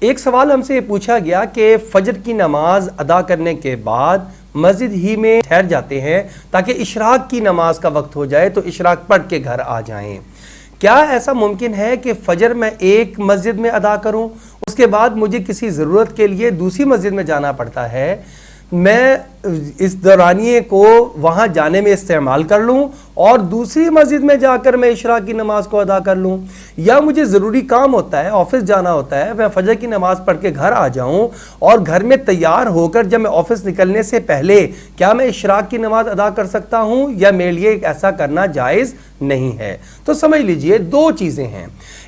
ایک سوال ہم سے پوچھا گیا کہ فجر کی نماز ادا کرنے کے بعد مسجد ہی میں ٹھہر جاتے ہیں تاکہ اشراق کی نماز کا وقت ہو جائے تو اشراق پڑھ کے گھر آ جائیں۔ کیا ایسا ممکن ہے کہ فجر میں ایک مسجد میں ادا کروں، اس کے بعد مجھے کسی ضرورت کے لیے دوسری مسجد میں جانا پڑتا ہے، میں اس دورانیے کو وہاں جانے میں استعمال کر لوں اور دوسری مسجد میں جا کر میں اشراق کی نماز کو ادا کر لوں، یا مجھے ضروری کام ہوتا ہے، آفس جانا ہوتا ہے، میں فجر کی نماز پڑھ کے گھر آ جاؤں اور گھر میں تیار ہو کر جب میں آفس نکلنے سے پہلے کیا میں اشراق کی نماز ادا کر سکتا ہوں یا میرے لیے ایسا کرنا جائز نہیں ہے؟ تو سمجھ لیجئے دو چیزیں ہیں۔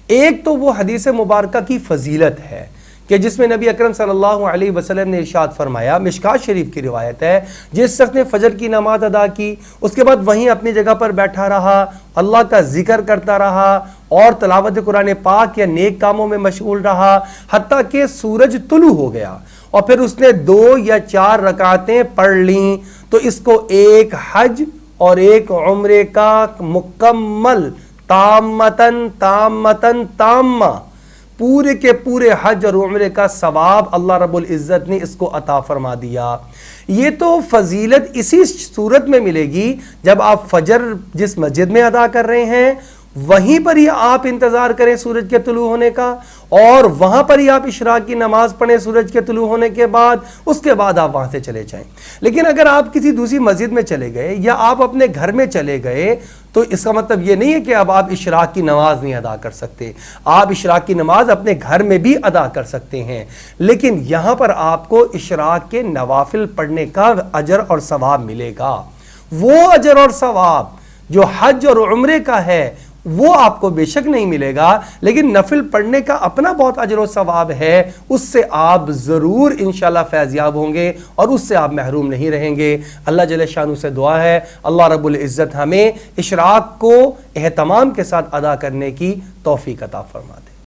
ایک تو وہ حدیث مبارکہ کی فضیلت ہے کہ جس میں نبی اکرم صلی اللہ علیہ وسلم نے ارشاد فرمایا، مشکات شریف کی روایت ہے، جس شخص نے فجر کی نماز ادا کی اس کے بعد وہیں اپنی جگہ پر بیٹھا رہا، اللہ کا ذکر کرتا رہا اور تلاوت قرآن پاک یا نیک کاموں میں مشغول رہا حتیٰ کہ سورج طلوع ہو گیا، اور پھر اس نے 2 یا 4 رکعتیں پڑھ لیں، تو اس کو ایک حج اور ایک عمرے کا مکمل تامہ پورے کے پورے حج اور عمرے کا ثواب اللہ رب العزت نے اس کو عطا فرما دیا۔ یہ تو فضیلت اسی صورت میں ملے گی جب آپ فجر جس مسجد میں ادا کر رہے ہیں وہیں پر ہی آپ انتظار کریں سورج کے طلوع ہونے کا، اور وہاں پر ہی آپ اشراق کی نماز پڑھیں سورج کے طلوع ہونے کے بعد، اس کے بعد آپ وہاں سے چلے جائیں۔ لیکن اگر آپ کسی دوسری مسجد میں چلے گئے یا آپ اپنے گھر میں چلے گئے تو اس کا مطلب یہ نہیں ہے کہ اب آپ اشراق کی نماز نہیں ادا کر سکتے، آپ اشراق کی نماز اپنے گھر میں بھی ادا کر سکتے ہیں، لیکن یہاں پر آپ کو اشراق کے نوافل پڑھنے کا اجر اور ثواب ملے گا۔ وہ اجر اور ثواب جو حج اور عمرے کا ہے وہ آپ کو بے شک نہیں ملے گا، لیکن نفل پڑھنے کا اپنا بہت اجر و ثواب ہے، اس سے آپ ضرور انشاءاللہ فیضیاب ہوں گے اور اس سے آپ محروم نہیں رہیں گے۔ اللہ جل شانہ سے دعا ہے اللہ رب العزت ہمیں اشراق کو اہتمام کے ساتھ ادا کرنے کی توفیق عطا فرما دے۔